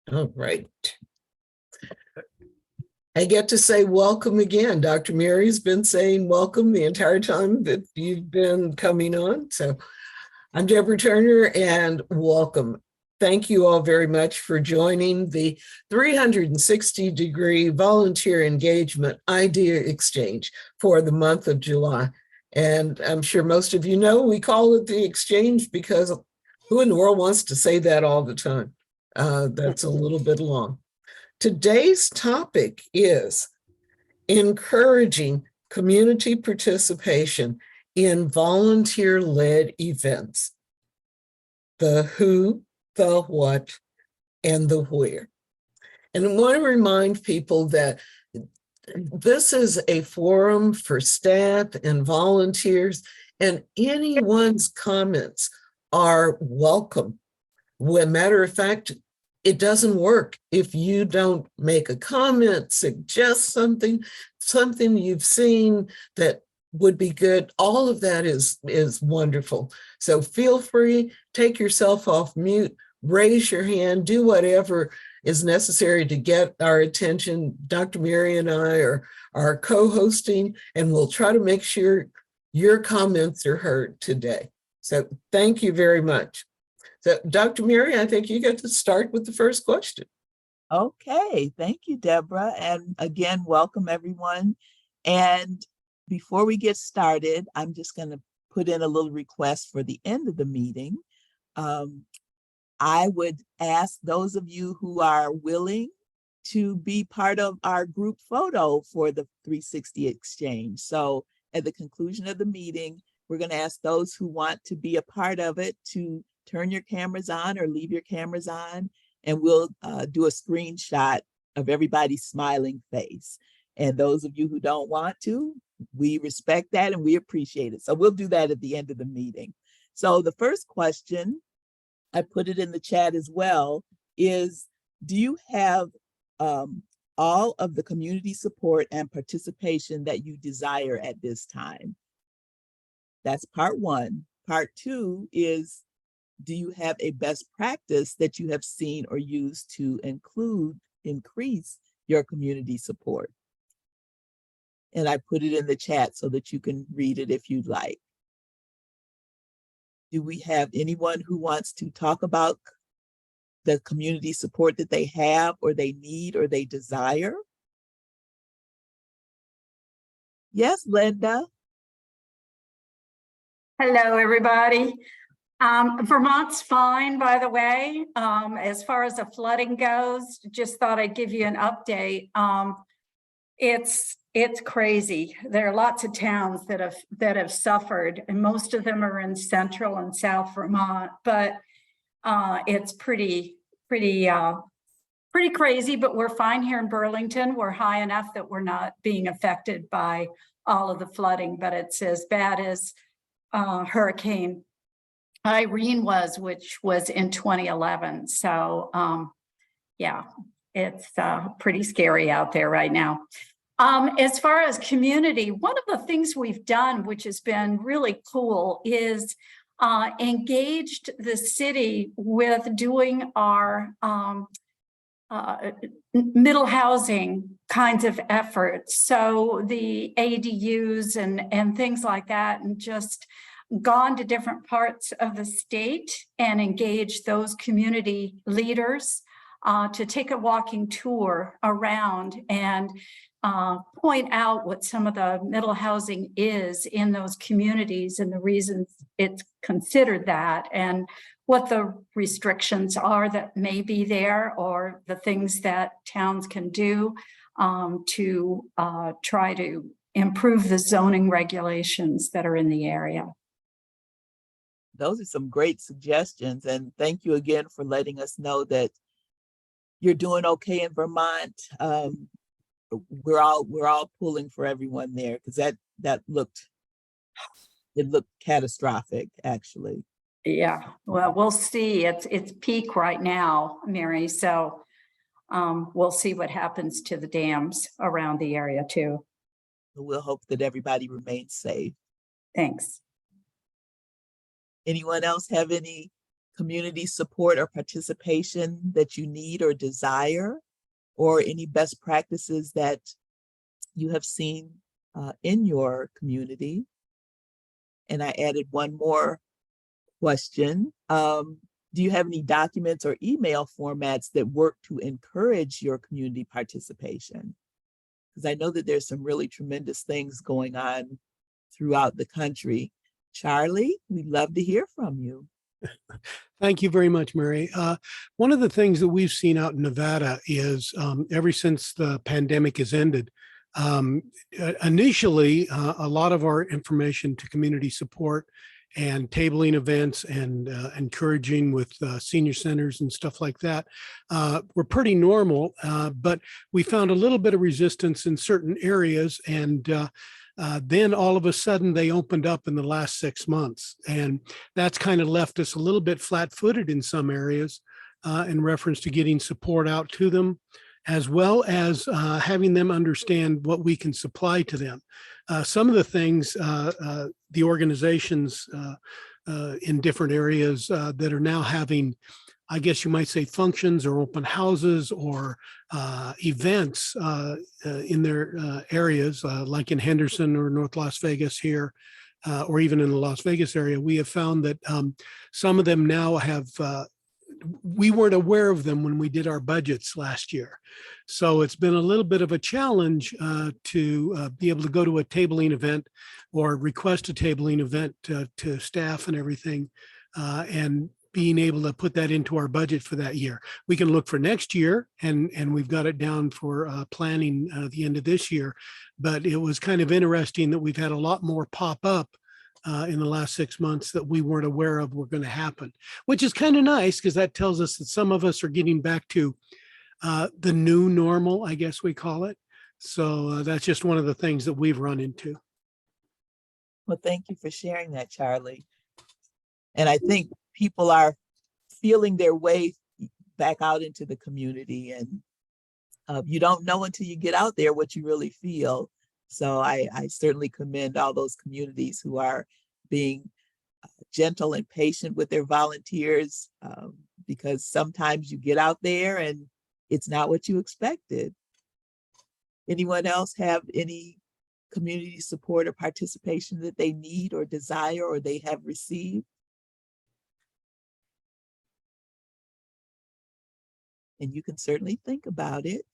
All right. I get to say welcome again. Dr. Mary's been saying welcome the entire time that you've been coming on. So I'm Deborah Turner, and welcome. Thank you all very much for joining the 360-degree volunteer engagement idea exchange for the month of July. And I'm sure most of you know we call it the exchange because who in the world wants to say that all the time? That's a little bit long. Today's topic is encouraging community participation in volunteer-led events. The who, the what, and the where. And I want to remind people that this is a forum for staff and volunteers, and anyone's comments are welcome. As a matter of fact, it doesn't work if you don't make a comment, suggest something you've seen that would be good. All of that is wonderful. So feel free, take yourself off mute, raise your hand, do whatever is necessary to get our attention. Dr. Mary and I are co-hosting, and we'll try to make sure your comments are heard today. So thank you very much. So Dr. Mary, I think you get to start with the first question. Okay, thank you, Deborah. And again, welcome everyone. And before we get started, I'm just going to put in a little request for the end of the meeting. I would ask those of you who are willing to be part of our group photo for the 360 exchange. So at the conclusion of the meeting, we're going to ask those who want to be a part of it to turn your cameras on or leave your cameras on, and we'll do a screenshot of everybody's smiling face. And those of you who don't want to, we respect that and we appreciate it. So we'll do that at the end of the meeting. So the first question, I put it in the chat as well, is do you have all of the community support and participation that you desire at this time? That's part one. Part two is, do you have a best practice that you have seen or used to increase your community support? And I put it in the chat so that you can read it if you'd like. Do we have anyone who wants to talk about the community support that they have or they need or they desire? Yes, Linda. Hello, everybody. Vermont's fine, by the way. As far as the flooding goes, just thought I'd give you an update. It's crazy. There are lots of towns that have suffered, and most of them are in central and south Vermont. But it's pretty crazy. But we're fine here in Burlington. We're high enough that we're not being affected by all of the flooding. But it's as bad as Hurricane Irene was, which was in 2011. So yeah, it's pretty scary out there right now. As far as community, one of the things we've done, which has been really cool, is engaged the city with doing our middle housing kinds of efforts. So the ADUs and things like that, and just gone to different parts of the state and engaged those community leaders to take a walking tour around and point out what some of the middle housing is in those communities and the reasons it's considered that, and what the restrictions are that may be there, or the things that towns can do to try to improve the zoning regulations that are in the area. Those are some great suggestions, and thank you again for letting us know that you're doing okay in Vermont. We're all pulling for everyone there, because that looked catastrophic, actually. Yeah, well, we'll see. It's peak right now, Mary. So we'll see what happens to the dams around the area too. We'll hope that everybody remains safe. Thanks. Anyone else have any community support or participation that you need or desire, or any best practices that you have seen in your community. And I added one more question. Do you have any documents or email formats that work to encourage your community participation? Because I know that there's some really tremendous things going on throughout the country. Charlie, we'd love to hear from you. Thank you very much, Mary. One of the things that we've seen out in Nevada is ever since the pandemic has ended, initially, a lot of our information to community support and tabling events and encouraging with senior centers and stuff like that were pretty normal, but we found a little bit of resistance in certain areas, and then all of a sudden they opened up in the last 6 months, and that's kind of left us a little bit flat-footed in some areas in reference to getting support out to them, as well as having them understand what we can supply to them. Some of the things the organizations in different areas that are now having, I guess you might say, functions or open houses or events in their areas, like in Henderson or North Las Vegas here, or even in the Las Vegas area, we have found that some of them now have, we weren't aware of them when we did our budgets last year. So it's been a little bit of a challenge to be able to go to a tabling event or request a tabling event to staff and everything, and being able to put that into our budget for that year. We can look for next year, and we've got it down for planning the end of this year. But it was kind of interesting that we've had a lot more pop up in the last 6 months that we weren't aware of were going to happen, which is kind of nice because that tells us that some of us are getting back to the new normal, I guess we call it. So that's just one of the things that we've run into. Well, thank you for sharing that, Charlie. And I think people are feeling their way back out into the community, and you don't know until you get out there what you really feel. So I certainly commend all those communities who are being gentle and patient with their volunteers, because sometimes you get out there and it's not what you expected. Anyone else have any community support or participation that they need or desire or they have received? And you can certainly think about it.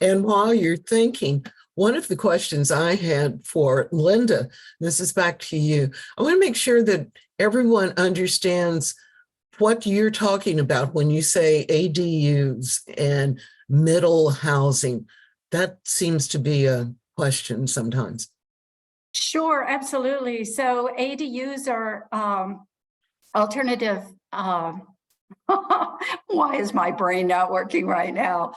And while you're thinking, one of the questions I had for Linda, this is back to you. I want to make sure that everyone understands what you're talking about when you say ADUs and middle housing. That seems to be a question sometimes. Sure, absolutely. So ADUs are alternative. Why is my brain not working right now?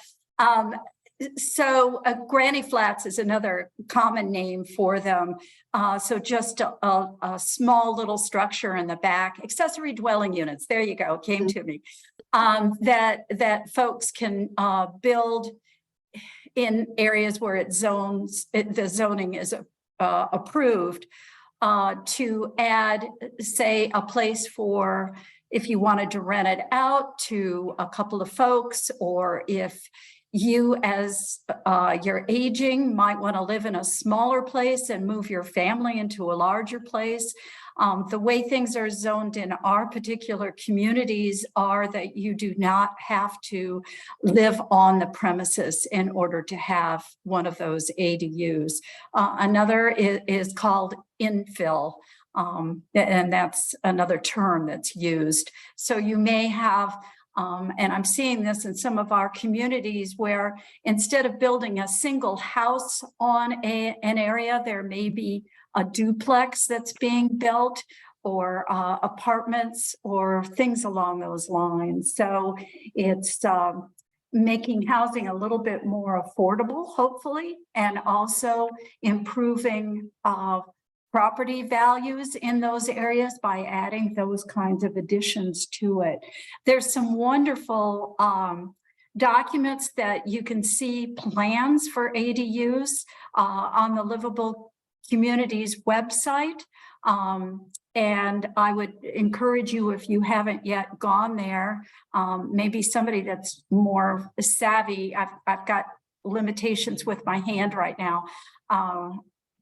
So granny flats is another common name for them. So just a small little structure in the back, accessory dwelling units. There you go, came to me. That folks can build in areas where it zones, the zoning is approved, to add, say, a place for if you wanted to rent it out to a couple of folks, or if you as you're aging might want to live in a smaller place and move your family into a larger place. The way things are zoned in our particular communities are that you do not have to live on the premises in order to have one of those ADUs. Another is called infill. And that's another term that's used. So you may have, and I'm seeing this in some of our communities where instead of building a single house on an area, there may be a duplex that's being built, or apartments or things along those lines. So it's making housing a little bit more affordable, hopefully, and also improving property values in those areas by adding those kinds of additions to it. There's some wonderful documents that you can see, plans for ADUs on the Livable Communities website. And I would encourage you, if you haven't yet gone there, maybe somebody that's more savvy. I've got limitations with my hand right now.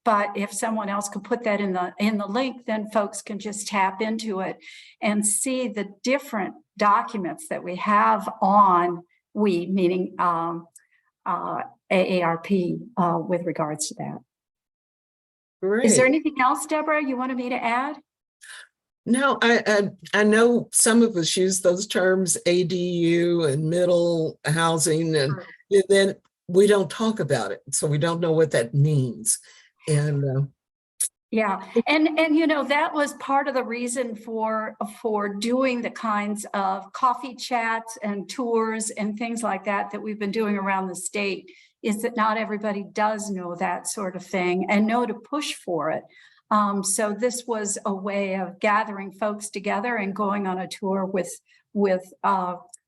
But if someone else could put that in the link, then folks can just tap into it and see the different documents that we have on meaning AARP with regards to that. Great. Is there anything else, Deborah, you wanted me to add? No, I know some of us use those terms, ADU and middle housing, and then we don't talk about it, so we don't know what that means. And yeah, and you know, that was part of the reason for doing the kinds of coffee chats and tours and things like that we've been doing around the state, is that not everybody does know that sort of thing and know to push for it. So this was a way of gathering folks together and going on a tour with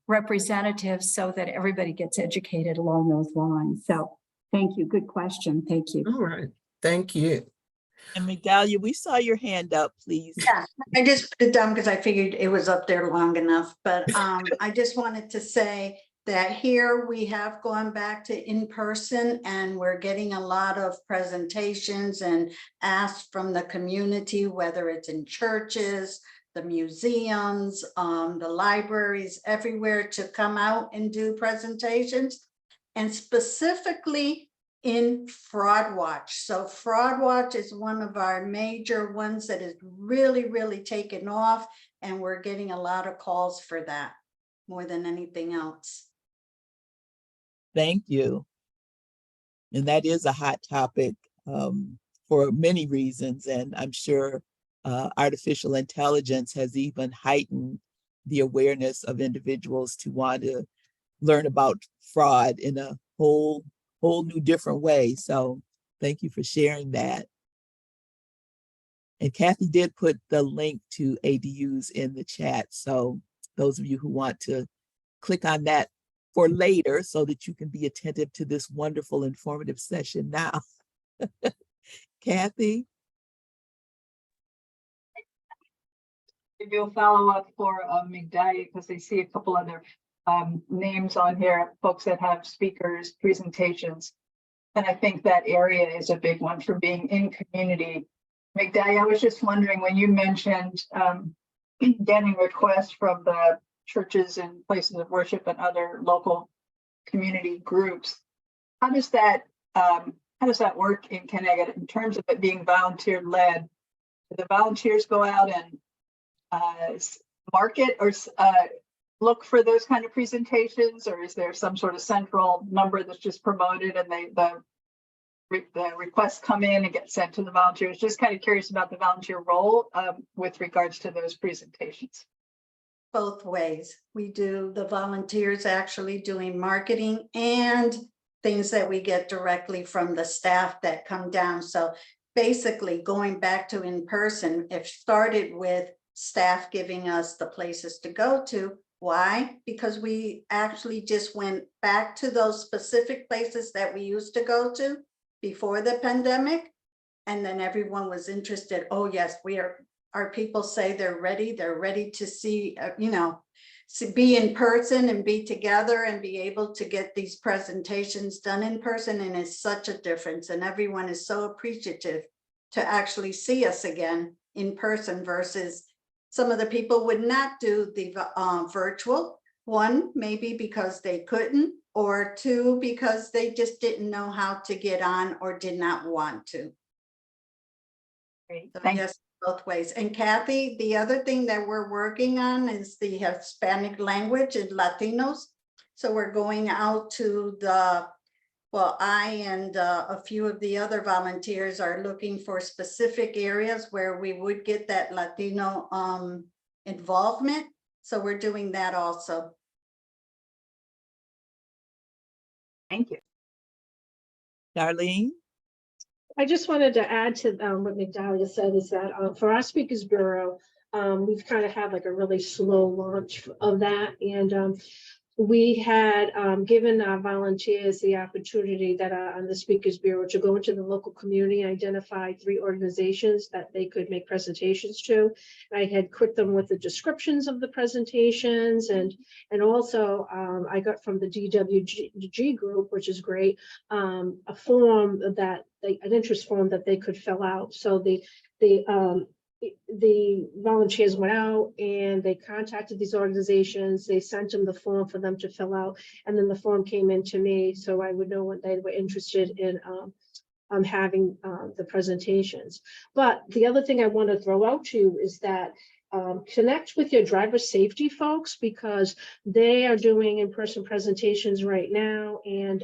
representatives so that everybody gets educated along those lines. So thank you. Good question. Thank you. all right, thank you. And Migdalia, we saw your hand up, please. Yeah, I just put it down because I figured it was up there long enough, but I just wanted to say that here we have gone back to in person, and we're getting a lot of presentations and asks from the community, whether it's in churches, the museums, the libraries, everywhere, to come out and do presentations, and specifically in Fraud Watch. So Fraud Watch is one of our major ones that is really taken off, and we're getting a lot of calls for that more than anything else. Thank you. And that is a hot topic for many reasons. And I'm sure artificial intelligence has even heightened the awareness of individuals to want to learn about fraud in a whole new different way. So thank you for sharing that. And Kathy did put the link to ADUs in the chat. So those of you who want to click on that for later so that you can be attentive to this wonderful informative session now. Kathy? Do a follow-up for Migdalia, because I see a couple other names on here, folks that have speakers, presentations. And I think that area is a big one for being in community. Migdalia, I was just wondering, when you mentioned getting requests from the churches and places of worship and other local community groups, how does that work in Connecticut in terms of it being volunteer led? Do the volunteers go out and market or look for those kind of presentations, or is there some sort of central number that's just promoted and the requests come in and get sent to the volunteers? Just kind of curious about the volunteer role with regards to those presentations. Both ways. We do the volunteers actually doing marketing and things that we get directly from the staff that come down. So basically going back to in person, it started with staff giving us the places to go to. Why? Because we actually just went back to those specific places that we used to go to before the pandemic. And then everyone was interested. Oh yes, our people say they're ready to see, be in person and be together and be able to get these presentations done in person. And it's such a difference. And everyone is so appreciative to actually see us again in person versus some of the people would not do the virtual. One, maybe because they couldn't, or two, because they just didn't know how to get on or did not want to. Great. So yes, both ways. And Kathy, the other thing that we're working on is the Hispanic language and Latinos. So we're going out to I and a few of the other volunteers are looking for specific areas where we would get that Latino involvement. So we're doing that also. Thank you. Darlene? I just wanted to add to what Migdalia said, is that for our Speakers Bureau, we've kind of had like a really slow launch of that. And we had given our volunteers the opportunity that are on the Speakers Bureau to go into the local community and identify 3 organizations that they could make presentations to. I had equipped them with the descriptions of the presentations, and also I got from the DWG group, which is great, a form that an interest form that they could fill out. So the volunteers went out and they contacted these organizations. They sent them the form for them to fill out, and then the form came in to me, so I would know what they were interested in having the presentations. But the other thing I want to throw out to you is that connect with your driver safety folks, because they are doing in-person presentations right now, and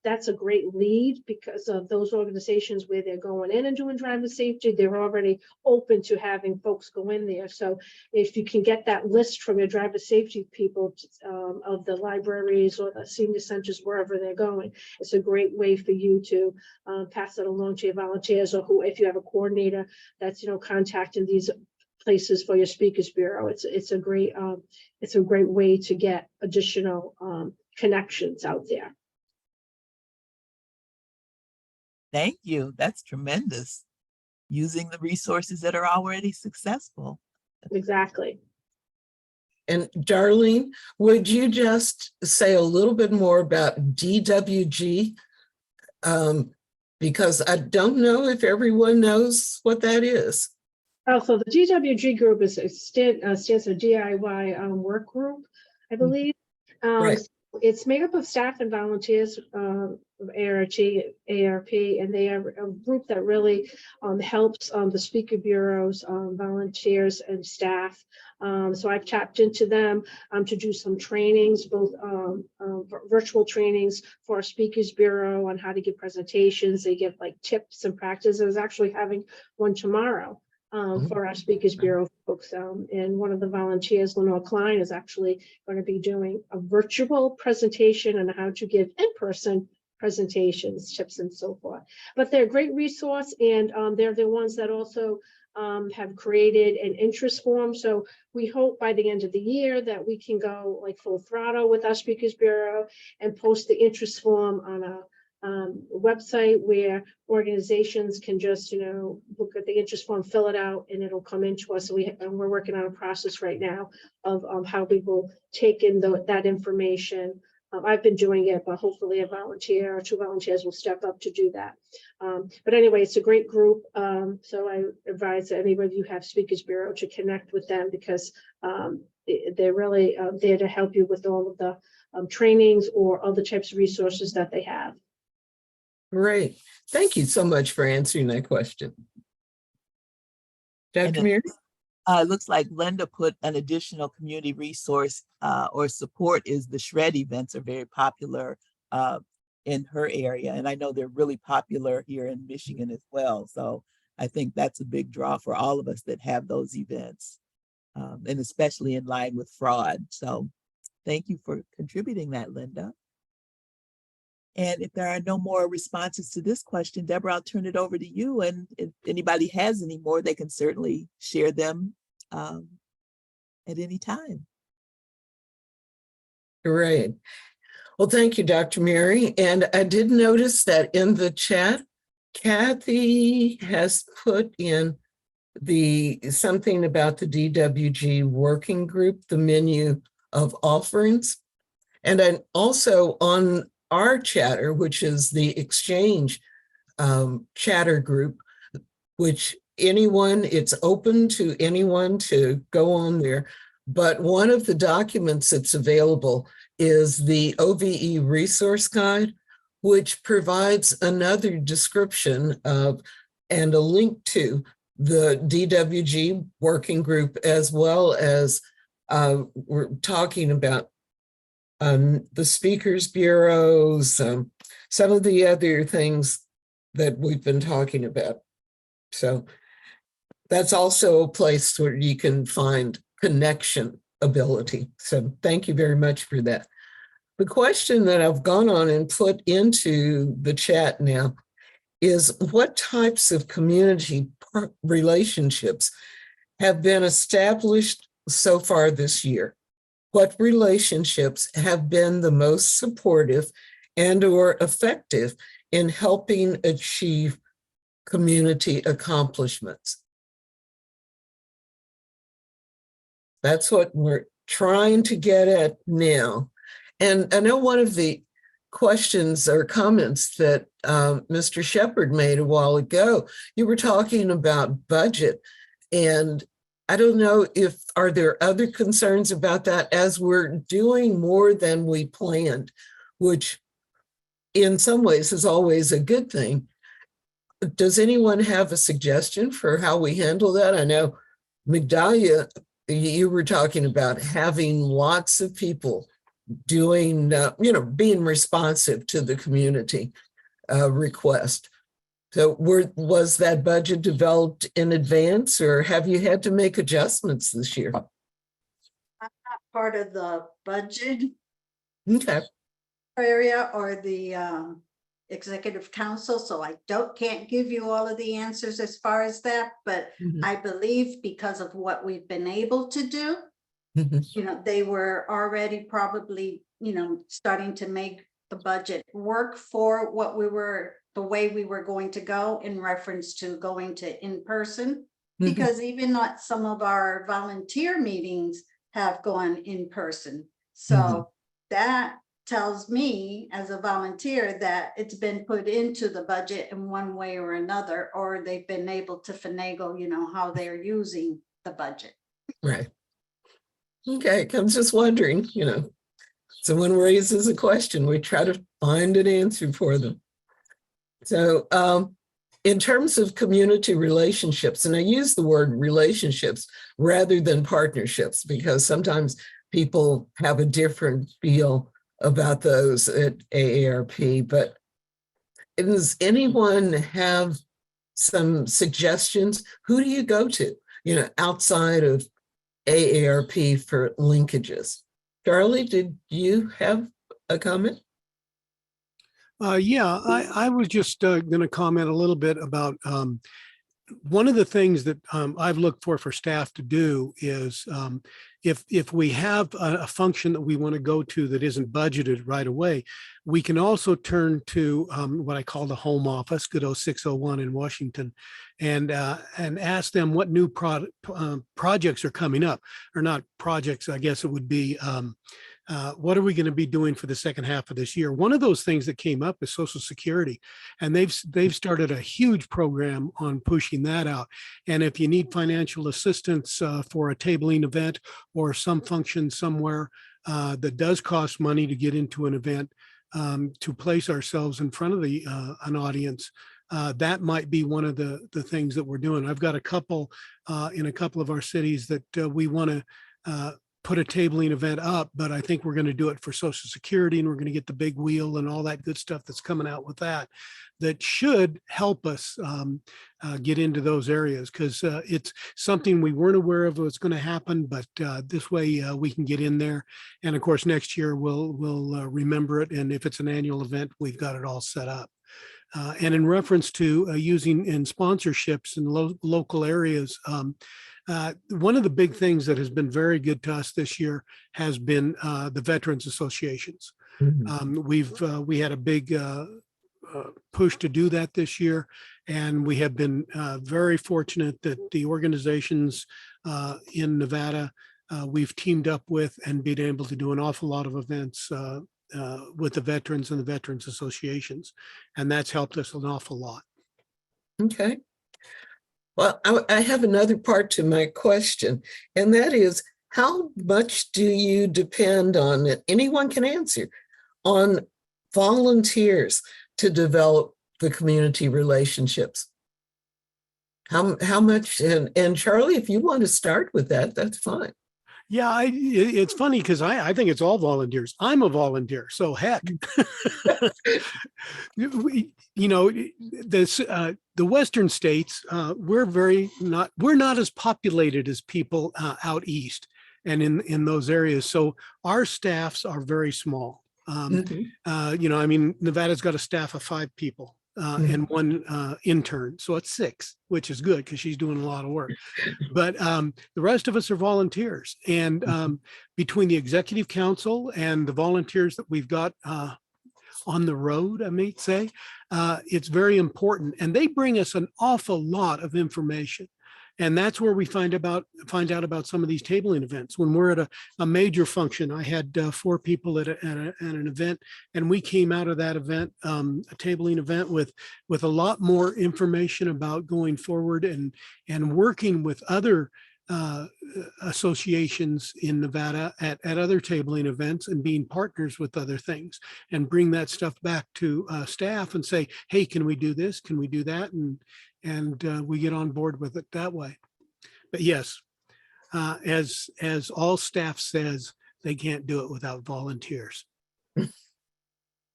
that's a great lead because of those organizations where they're going in and doing driver safety. They're already open to having folks go in there. So if you can get that list from your driver safety people of the libraries or the senior centers, wherever they're going, it's a great way for you to pass it along to your volunteers, or who, if you have a coordinator that's contacting these places for your Speakers Bureau. It's a great way to get additional connections out there. Thank you. That's tremendous. Using the resources that are already successful. Exactly. And Darlene, would you just say a little bit more about DWG? Because I don't know if everyone knows what that is. Oh, so the DWG group stands for DIY Work Group, I believe. Right. It's made up of staff and volunteers of ARP, and they are a group that really helps the Speaker Bureaus, volunteers, and staff. So I've tapped into them to do some trainings, both virtual trainings for our Speakers Bureau on how to give presentations. They give like tips and practice. I was actually having one tomorrow for our Speakers Bureau folks. And one of the volunteers, Lenore Klein, is actually going to be doing a virtual presentation on how to give in-person presentations, tips, and so forth. But they're a great resource, and they're the ones that also have created an interest form. So we hope by the end of the year that we can go like full throttle with our Speakers Bureau and post the interest form on a website where organizations can just look at the interest form, fill it out, and it'll come into us. So we're working on a process right now of how we will take in that information. I've been doing it, but hopefully a volunteer or 2 volunteers will step up to do that. But anyway, it's a great group. So I advise anybody who have Speakers Bureau to connect with them, because they're really there to help you with all of the trainings or other types of resources that they have. Great. Thank you so much for answering that question. Dr. Mary? It looks like Linda put an additional community resource or support is the Shred events are very popular in her area. And I know they're really popular here in Michigan as well. So I think that's a big draw for all of us that have those events, and especially in line with fraud. So thank you for contributing that, Linda. And if there are no more responses to this question, Deborah, I'll turn it over to you. And if anybody has any more, they can certainly share them at any time. Great. Well, thank you, Dr. Mary. And I did notice that in the chat, Kathy has put in something about the DWG working group, the menu of offerings. And then also on our chatter, which is the exchange chatter group, which it's open to anyone to go on there. But one of the documents that's available is the OVE resource guide, which provides another description of and a link to the DWG working group, as well as we're talking about the Speakers Bureaus, some of the other things that we've been talking about. So that's also a place where you can find connection ability. So thank you very much for that. The question that I've gone on and put into the chat now is, what types of community relationships have been established so far this year? what relationships have been the most supportive and or effective in helping achieve community accomplishments? That's what we're trying to get at now. And I know one of the questions or comments that Mr. Shepherd made a while ago, you were talking about budget. And I don't know if, are there other concerns about that as we're doing more than we planned, which in some ways is always a good thing. Does anyone have a suggestion for how we handle that? I know Migdalia, you were talking about having lots of people doing, being responsive to the community request. So was that budget developed in advance, or have you had to make adjustments this year? I'm not part of the budget Okay. area or the executive council, so I can't give you all of the answers as far as that, but Mhm. I believe because of what we've been able to do, Mhm. they were already probably, starting to make the budget work for what the way we were going to go in reference to going to in person. Because even not some of our volunteer meetings have gone in person. So that tells me as a volunteer that it's been put into the budget in one way or another, or they've been able to finagle, how they're using the budget. Right. Okay, I'm just wondering, someone raises a question, we try to find an answer for them. So in terms of community relationships, and I use the word relationships rather than partnerships, because sometimes people have a different feel about those at AARP, but does anyone have some suggestions? Who do you go to, outside of AARP for linkages? Charlie, did you have a comment? Yeah, I was just going to comment a little bit about one of the things that I've looked for staff to do is if we have a function that we want to go to that isn't budgeted right away, we can also turn to what I call the home office, good old 601 in Washington, and ask them what new projects are coming up, or not projects, I guess it would be what are we going to be doing for the second half of this year? One of those things that came up is Social Security, and they've started a huge program on pushing that out. And if you need financial assistance for a tabling event or some function somewhere that does cost money to get into an event, to place ourselves in front of an audience, that might be one of the things that we're doing. I've got a couple in a couple of our cities that we want to put a tabling event up, but I think we're going to do it for Social Security, and we're going to get the big wheel and all that good stuff that's coming out with that should help us get into those areas, because it's something we weren't aware of was going to happen, but this way we can get in there. And of course, next year we'll remember it. And if it's an annual event, we've got it all set up. And in reference to using in sponsorships in local areas, one of the big things that has been very good to us this year has been the veterans associations. We had a big push to do that this year, and we have been very fortunate that the organizations in Nevada we've teamed up with and been able to do an awful lot of events with the veterans and the veterans associations, and that's helped us an awful lot. Okay. Well, I have another part to my question, and that is, how much do you depend on it? Anyone can answer, on volunteers to develop the community relationships? How much? And Charlie, if you want to start with that, that's fine. Yeah, it's funny because I think it's all volunteers. I'm a volunteer, so heck. The Western states, we're not as populated as people out east and in those areas. So our staffs are very small. Nevada's got a staff of 5 people. and one intern. So it's 6, which is good because she's doing a lot of work. But the rest of us are volunteers. And between the executive council and the volunteers that we've got on the road, I may say, it's very important. And they bring us an awful lot of information. And that's where we find out about some of these tabling events. When we're at a major function, I had 4 people at an event, and we came out of that event, a tabling event, with a lot more information about going forward and working with other associations in Nevada at other tabling events and being partners with other things, and bring that stuff back to staff and say, hey, can we do this? Can we do that? And we get on board with it that way. But yes, as all staff says, they can't do it without volunteers.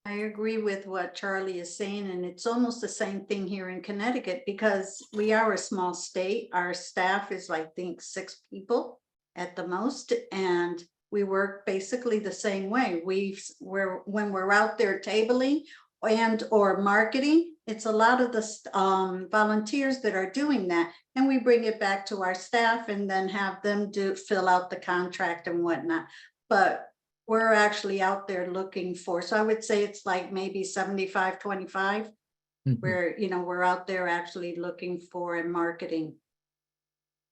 I agree with what Charlie is saying, and it's almost the same thing here in Connecticut because we are a small state. Our staff is, I think, 6 people at the most, and we work basically the same way. When we're out there tabling and or marketing, it's a lot of the volunteers that are doing that, and we bring it back to our staff and then have them fill out the contract and whatnot. But we're actually out there looking for, so I would say it's like maybe 75-25, where, you know, we're out there actually looking for and marketing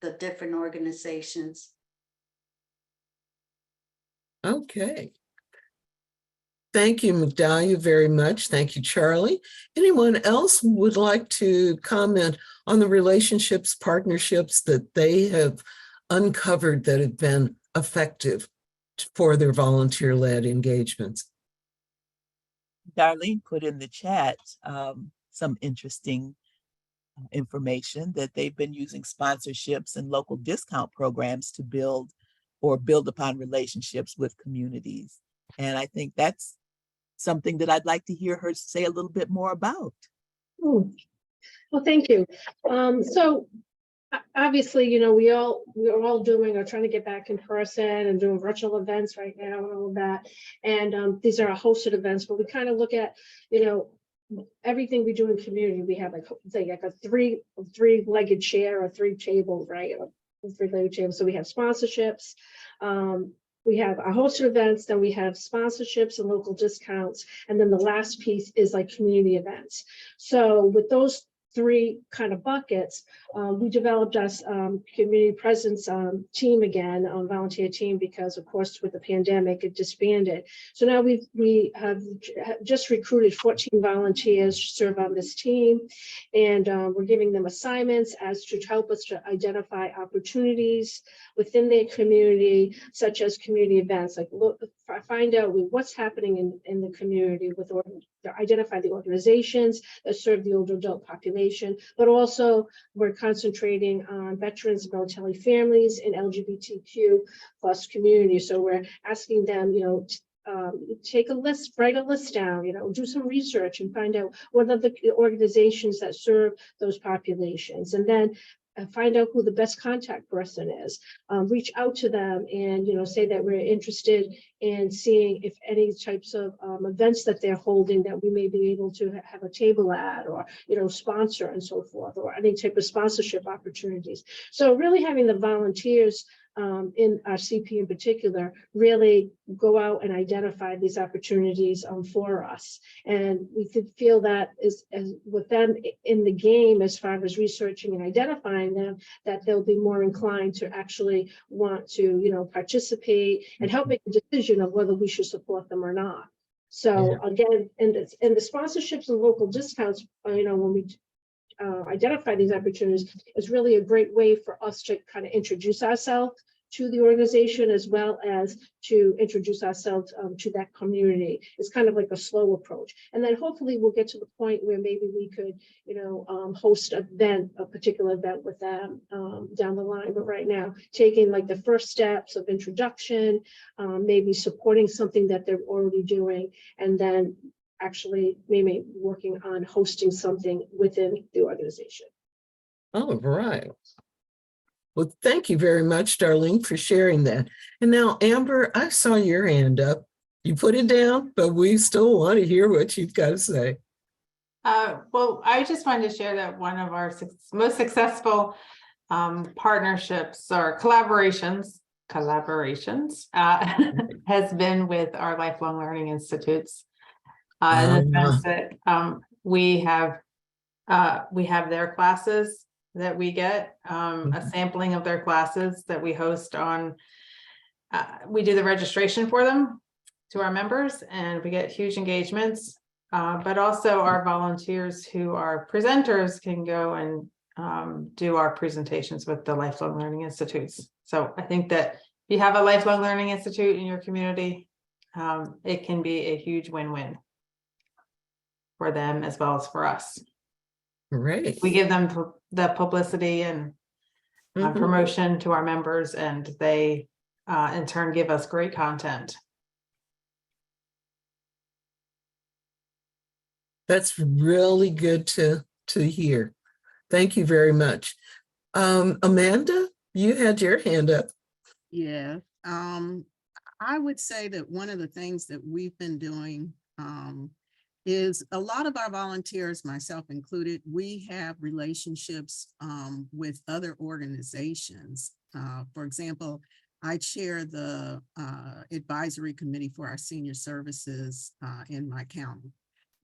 the different organizations. Okay. Thank you, Migdalia, very much. Thank you, Charlie. Anyone else would like to comment on the relationships, partnerships that they have uncovered that have been effective for their volunteer-led engagements? Darlene put in the chat some interesting information that they've been using sponsorships and local discount programs to build upon relationships with communities. And I think that's something that I'd like to hear her say a little bit more about. Well, thank you. So obviously, you know, we're all doing or trying to get back in person and doing virtual events right now and all of that. And these are hosted events, but we kind of look at, you know, everything we do in community. We have like a three-legged chair or 3 tables, right? A 3-legged table. So we have sponsorships. We have our hosted events, then we have sponsorships and local discounts. And then the last piece is like community events. So with those 3 kind of buckets, we developed us community presence team again, volunteer team, because of course with the pandemic it disbanded. So now we have just recruited 14 volunteers to serve on this team, and we're giving them assignments as to help us to identify opportunities within their community, such as community events, like find out what's happening in the community identify the organizations that serve the older adult population, but also we're concentrating on veterans, military families, and LGBTQ plus community. So we're asking them, you know, take a list, write a list down, you know, do some research and find out what are the organizations that serve those populations, and then find out who the best contact person is, reach out to them and, you know, say that we're interested in seeing if any types of events that they're holding that we may be able to have a table at, or, you know, sponsor and so forth, or any type of sponsorship opportunities. So really having the volunteers in our CP in particular really go out and identify these opportunities for us, and we could feel that as with them in the game as far as researching and identifying them, that they'll be more inclined to actually want to, you know, participate and help make a decision of whether we should support them or not. So again, and the sponsorships and local discounts, you know, when we identify these opportunities, is really a great way for us to kind of introduce ourselves to the organization, as well as to introduce ourselves to that community. It's kind of like a slow approach. And then hopefully we'll get to the point where maybe we could, you know, host a particular event with them down the line. But right now, taking like the first steps of introduction, maybe supporting something that they're already doing, and then actually maybe working on hosting something within the organization. All right. Well, thank you very much, Darlene, for sharing that. And now, Amber, I saw your hand up. You put it down, but we still want to hear what you've got to say. Well, I just wanted to share that one of our most successful partnerships or collaborations has been with our lifelong learning institutes. In the sense that we have their classes that we get, a sampling of their classes that we host on. We do the registration for them to our members, and we get huge engagements. But also our volunteers who are presenters can go and do our presentations with the Lifelong Learning Institutes. So I think that if you have a Lifelong Learning Institute in your community, it can be a huge win-win for them as well as for us. Great. We give them the publicity and promotion to our members, and they in turn give us great content. That's really good to hear. Thank you very much. Amanda, you had your hand up. Yeah, I would say that one of the things that we've been doing is a lot of our volunteers, myself included, we have relationships with other organizations. For example, I chair the advisory committee for our senior services in my county.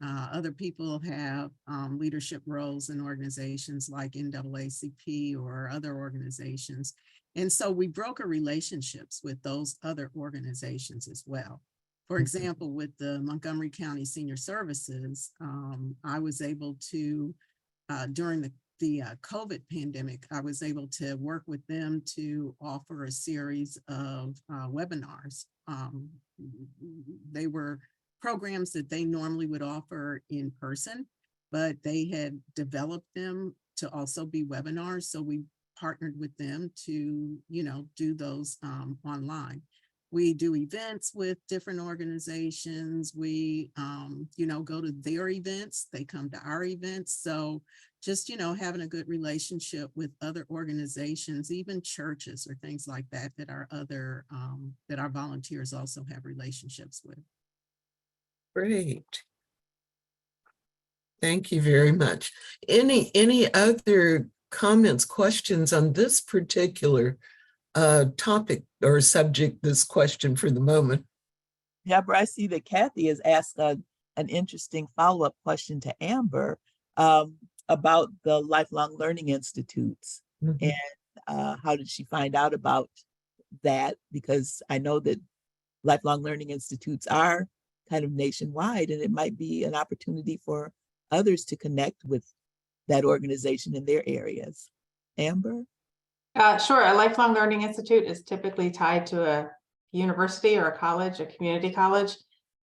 Other people have leadership roles in organizations like NAACP or other organizations. And so we broker relationships with those other organizations as well. For example, with the Montgomery County Senior Services, I was able to, during the COVID pandemic, I was able to work with them to offer a series of webinars. They were programs that they normally would offer in person, but they had developed them to also be webinars. So we partnered with them to, do those online. We do events with different organizations. We, go to their events. They come to our events. So just, having a good relationship with other organizations, even churches or things like that, that our volunteers also have relationships with. Great. Thank you very much. Any other comments, questions on this particular topic or subject, this question for the moment? Deborah, I see that Kathy has asked an interesting follow-up question to Amber about the Lifelong Learning Institutes. And how did she find out about that? Because I know that Lifelong Learning Institutes are kind of nationwide, and it might be an opportunity for others to connect with that organization in their areas. Amber? Sure. A Lifelong Learning Institute is typically tied to a university or a college, a community college,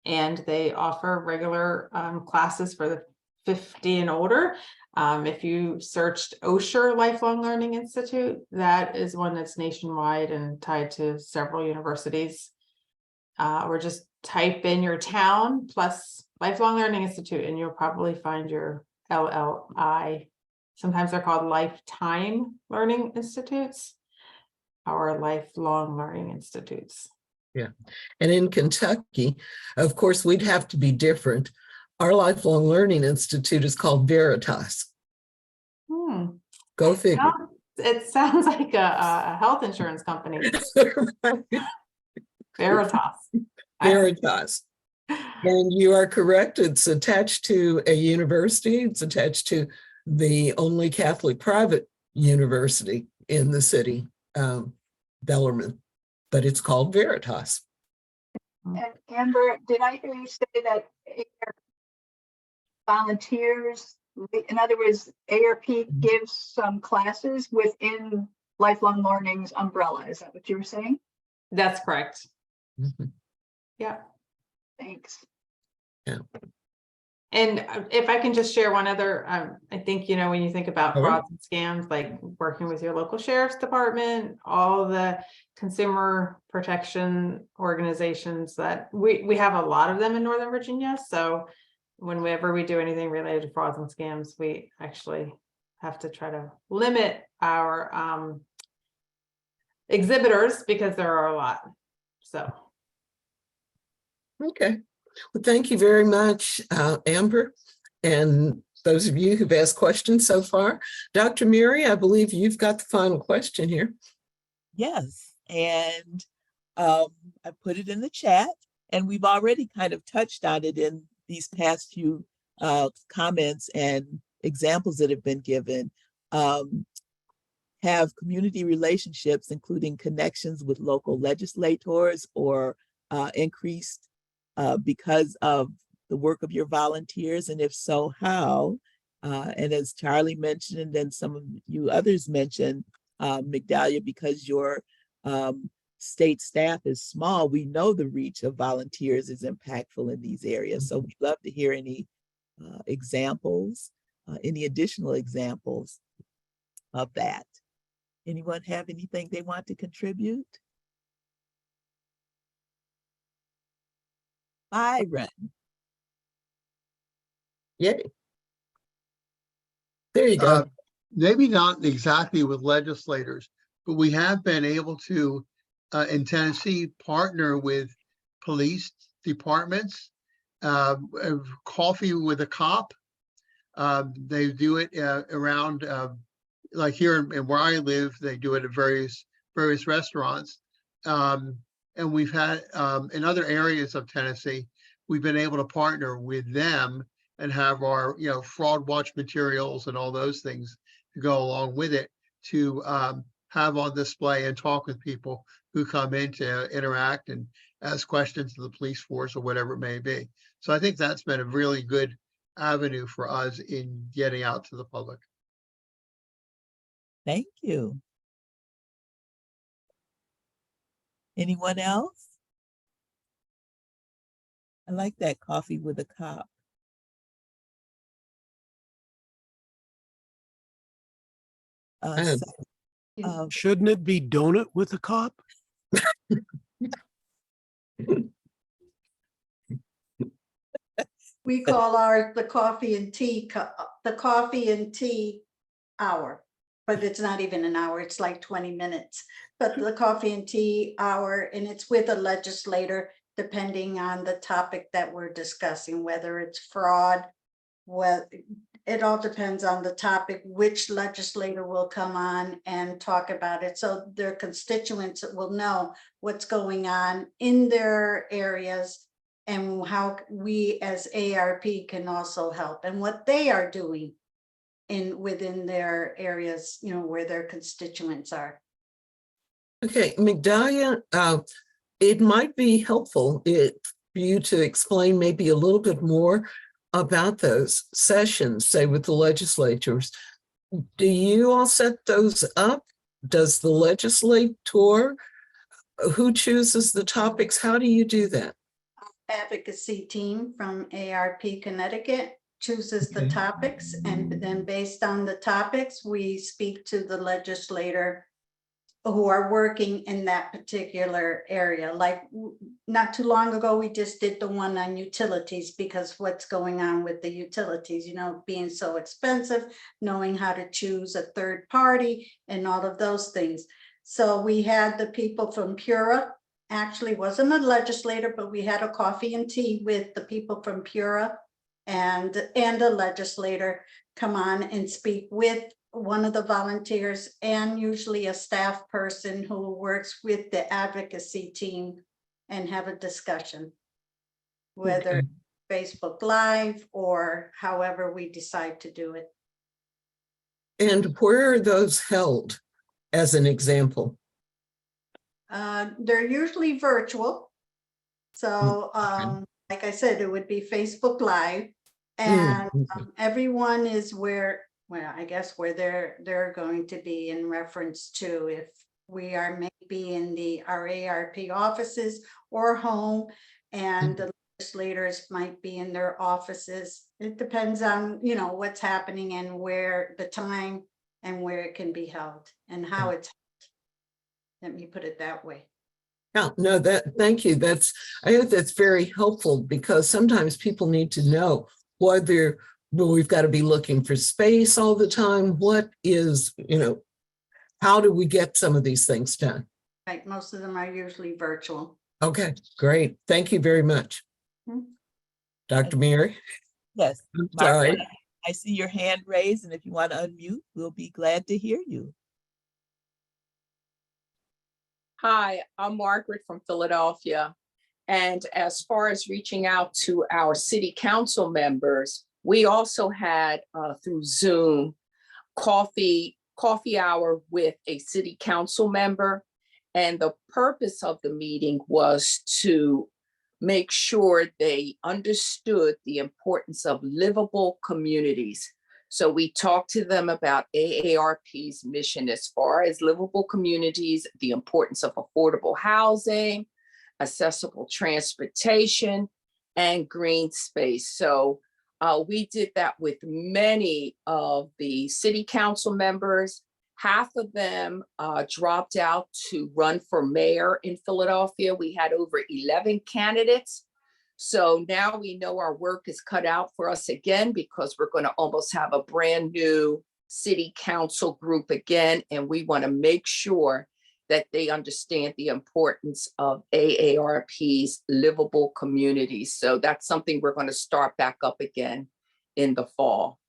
and they offer regular classes for the 50 and older. If you searched Osher Lifelong Learning Institute, that is one that's nationwide and tied to several universities. Or just type in your town plus Lifelong Learning Institute, and you'll probably find your LLI. Sometimes they're called Lifetime Learning Institutes or Lifelong Learning Institutes. Yeah. And in Kentucky, of course, we'd have to be different. Our Lifelong Learning Institute is called Veritas. Go figure. It sounds like a health insurance company. Veritas. Veritas. And you are correct. It's attached to a university. It's attached to the only Catholic private university in the city, Bellarmine, but it's called Veritas. And Amber, did I hear you say that volunteers, in other words, ARP gives some classes within Lifelong Learning's umbrella? Is that what you were saying? That's correct. Yeah. Thanks. Yeah. And if I can just share one other, I think, when you think about frauds and scams, like working with your local sheriff's department, all the consumer protection organizations that we have a lot of them in Northern Virginia. So whenever we do anything related to frauds and scams, we actually have to try to limit our exhibitors because there are a lot. So. Okay. Well, thank you very much, Amber. and those of you who've asked questions so far. Dr. Mary, I believe you've got the final question here. Yes, and I put it in the chat, and we've already kind of touched on it in these past few comments and examples that have been given. Have community relationships, including connections with local legislators, or increased because of the work of your volunteers? And if so, how? And as Charlie mentioned, and then some of you others mentioned, Migdalia, because your state staff is small, we know the reach of volunteers is impactful in these areas. So we'd love to hear any examples, any additional examples of that. Anyone have anything they want to contribute? Byron. Yay. There you go. Maybe not exactly with legislators, but we have been able to, in Tennessee, partner with police departments, coffee with a cop. They do it around, like here in where I live, they do it at various restaurants. And we've had, in other areas of Tennessee, we've been able to partner with them and have our, fraud watch materials and all those things to go along with it, to have on display and talk with people who come in to interact and ask questions to the police force or whatever it may be. So I think that's been a really good avenue for us in getting out to the public. Thank you. Anyone else? I like that coffee with a cop. Shouldn't it be donut with a cop? We call ours the coffee and tea hour, but it's not even an hour, it's like 20 minutes. But the coffee and tea hour, and it's with a legislator, depending on the topic that we're discussing, whether it's fraud, well, it all depends on the topic, which legislator will come on and talk about it. So their constituents will know what's going on in their areas and how we as ARP can also help, and what they are doing within their areas, where their constituents are. Okay, Migdalia, it might be helpful for you to explain maybe a little bit more about those sessions, say with the legislatures. Do you all set those up? Does the legislator, who chooses the topics? How do you do that? Advocacy team from ARP Connecticut chooses the topics, and then based on the topics, we speak to the legislator who are working in that particular area. Like not too long ago, we just did the one on utilities, because what's going on with the utilities, being so expensive, knowing how to choose a third party and all of those things. So we had the people from Pura, actually wasn't a legislator, but we had a coffee and tea with the people from Pura and a legislator come on and speak with one of the volunteers, and usually a staff person who works with the advocacy team, and have a discussion, whether Facebook Live or however we decide to do it. And where are those held, as an example? They're usually virtual. So like I said, it would be Facebook Live, and everyone is where they're going to be in reference to, if we are maybe in our ARP offices or home, and the legislators might be in their offices. It depends on, what's happening and where the time and where it can be held and how it's held. Let me put it that way. Yeah, no, thank you. I think that's very helpful, because sometimes people need to know whether we've got to be looking for space all the time. What is, how do we get some of these things done? Right, most of them are usually virtual. Okay, great. Thank you very much. Dr. Mary? Yes, I'm Margaret, sorry. I see your hand raised, and if you want to unmute, we'll be glad to hear you. Hi, I'm Margaret from Philadelphia. And as far as reaching out to our city council members, we also had through Zoom coffee hour with a city council member. And the purpose of the meeting was to make sure they understood the importance of livable communities. So we talked to them about AARP's mission as far as livable communities, the importance of affordable housing, accessible transportation, and green space. So we did that with many of the city council members. Half of them dropped out to run for mayor in Philadelphia. We had over 11 candidates. So now we know our work is cut out for us again, because we're going to almost have a brand new city council group again. And we want to make sure that they understand the importance of AARP's livable communities. So that's something we're going to start back up again in the fall.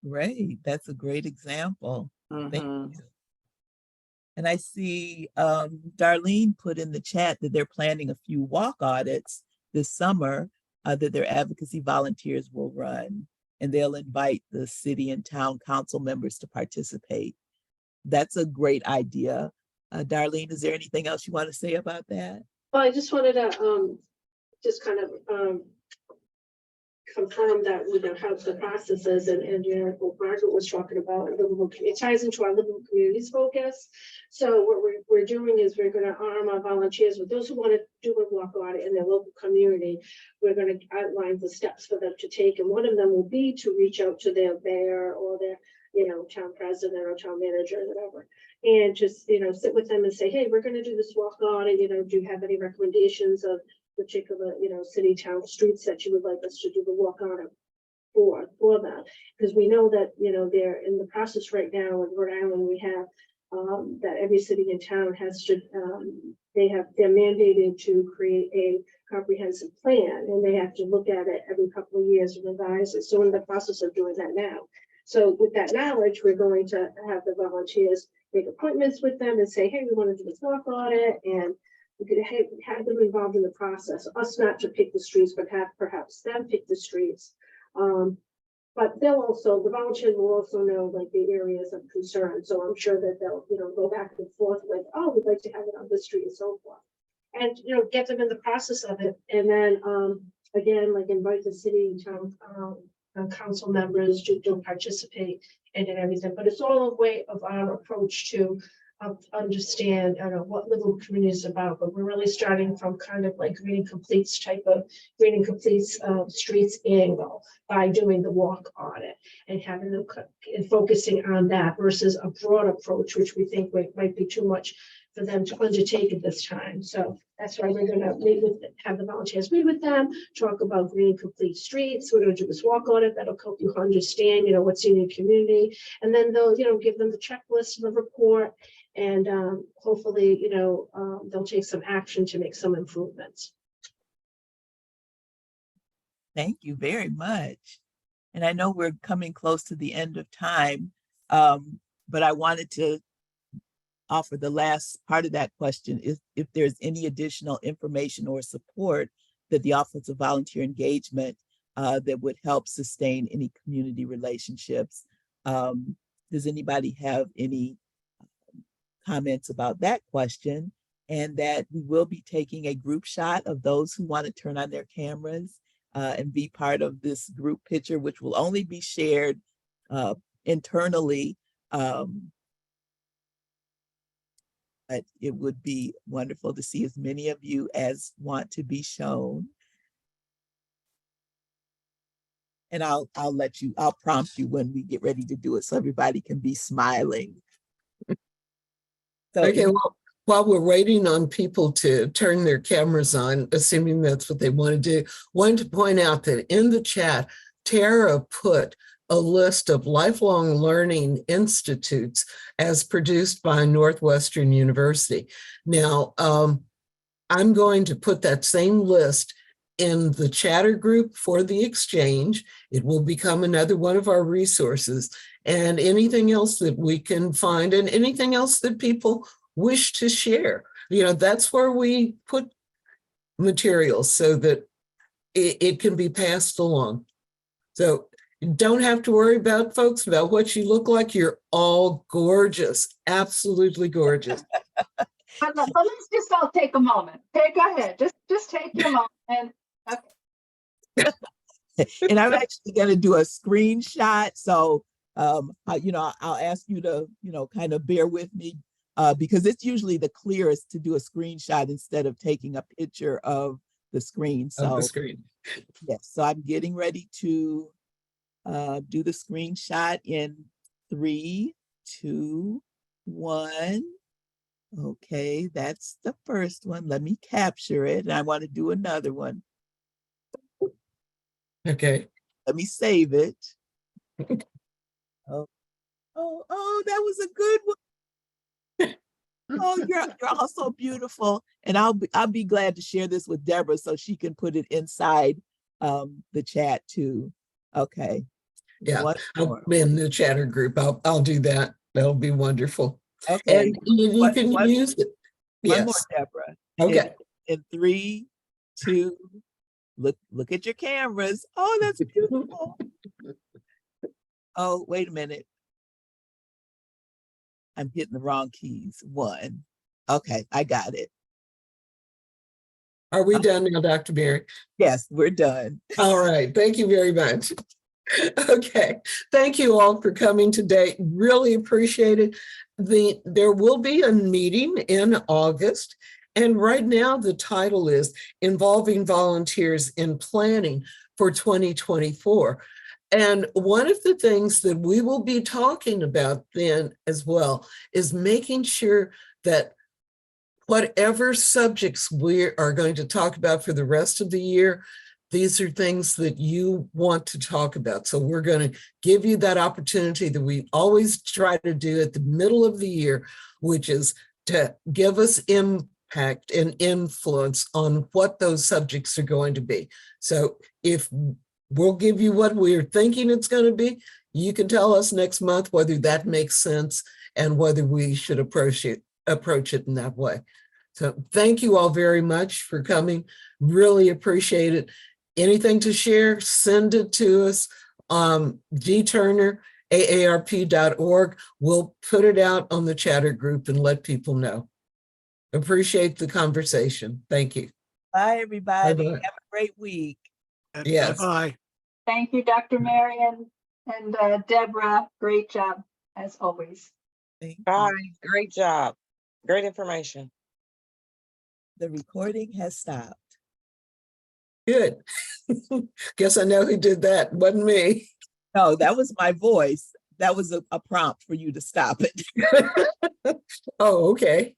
Great, that's a great example. Thank Mhm. you. And I see Darlene put in the chat that they're planning a few walk audits this summer that their advocacy volunteers will run, and they'll invite the city and town council members to participate. That's a great idea. Darlene, is there anything else you want to say about that? Well, I just wanted to just kind of confirm that we know how the process is, and you know what Margaret was talking about, it ties into our livable communities focus. So what we're doing is we're going to arm our volunteers with those who want to do a walk audit in their local community. We're going to outline the steps for them to take, and one of them will be to reach out to their mayor or their town president or town manager or whatever, and just sit with them and say, hey, we're going to do this walk audit, do you have any recommendations of particular city town streets that you would like us to do the walk on for them, because we know that they're in the process right now in Rhode Island. We have that every city and town has to they're mandated to create a comprehensive plan, and they have to look at it every couple of years and revise it. So we're in the process of doing that now. So with that knowledge, we're going to have the volunteers make appointments with them and say, hey, we want to do this walk audit, and we could have them involved in the process, us not to pick the streets, but have perhaps them pick the streets. But the volunteers will also know like the areas of concern. So I'm sure that they'll, go back and forth with, oh, we'd like to have it on this street and so forth. And, get them in the process of it. And then, again, like invite the city and town council members to participate in it and everything. But it's all a way of our approach to understand what livable community is about, but we're really starting from kind of like Green and Complete's type of Green and Complete's streets angle by doing the walk audit and having them and focusing on that versus a broad approach, which we think might be too much for them to undertake at this time. So that's why we're going to have the volunteers meet with them, talk about Green and Complete streets. We're going to do this walk audit that'll help you understand, what's in your community, and then they'll, give them the checklist and the report. And hopefully, they'll take some action to make some improvements. Thank you very much. And I know we're coming close to the end of time, but I wanted to offer the last part of that question, is if there's any additional information or support that the Office of Volunteer Engagement that would help sustain any community relationships. Does anybody have any comments about that question? And that we will be taking a group shot of those who want to turn on their cameras and be part of this group picture, which will only be shared internally. But it would be wonderful to see as many of you as want to be shown. And I'll prompt you when we get ready to do it so everybody can be smiling. So Okay, well, while we're waiting on people to turn their cameras on, assuming that's what they want to do, wanted to point out that in the chat, Tara put a list of lifelong learning institutes as produced by Northwestern University. Now, I'm going to put that same list in the chatter group for the exchange. It will become another one of our resources, and anything else that we can find and anything else that people wish to share. That's where we put materials so that it can be passed along. So you don't have to worry about folks about what you look like. You're all gorgeous, absolutely gorgeous. But let's just all take a moment. Okay, go ahead. Just take your moment. And I'm actually going to do a screenshot. So, I'll ask you to, kind of bear with me because it's usually the clearest to do a screenshot instead of taking a picture of the screen. Of So, the screen. yes, so I'm getting ready to do the screenshot in 3, 2, 1. Okay, that's the first one. Let me capture it. And I want to do another one. Okay. Let me save it. Oh, that was a good one. Oh, you're all so beautiful. And I'll be glad to share this with Deborah so she can put it inside the chat too. Okay. Yeah, One I'll more. be in the chatter group. I'll do that. That'll be wonderful. Okay. And you can use it. One more, Yes. Deborah. Okay. In 3, 2, look at your cameras. Oh, that's beautiful. Oh, wait a minute. I'm hitting the wrong keys. 1. Okay, I got it. Are we done now, Dr. Berry? Yes, we're done. All right. Thank you very much. Okay. Thank you all for coming today. Really appreciate it. There will be a meeting in August. And right now the title is Involving Volunteers in Planning for 2024. And one of the things that we will be talking about then as well is making sure that whatever subjects we are going to talk about for the rest of the year, these are things that you want to talk about. So we're going to give you that opportunity that we always try to do at the middle of the year, which is to give us impact and influence on what those subjects are going to be. So if we'll give you what we're thinking it's going to be, you can tell us next month whether that makes sense and whether we should approach it in that way. So thank you all very much for coming. Really appreciate it. Anything to share, send it to us. gturner@aarp.org. We'll put it out on the chatter group and let people know. Appreciate the conversation. Thank you. Bye, everybody. Bye-bye. Have a great week. Yes. Bye. Thank you, Dr. Marion and Deborah. Great job as always. Thank you. Bye. Great job. Great information. The recording has stopped. Good. Guess I know who did that. Wasn't me. No, that was my voice. That was a prompt for you to stop it. Oh, okay.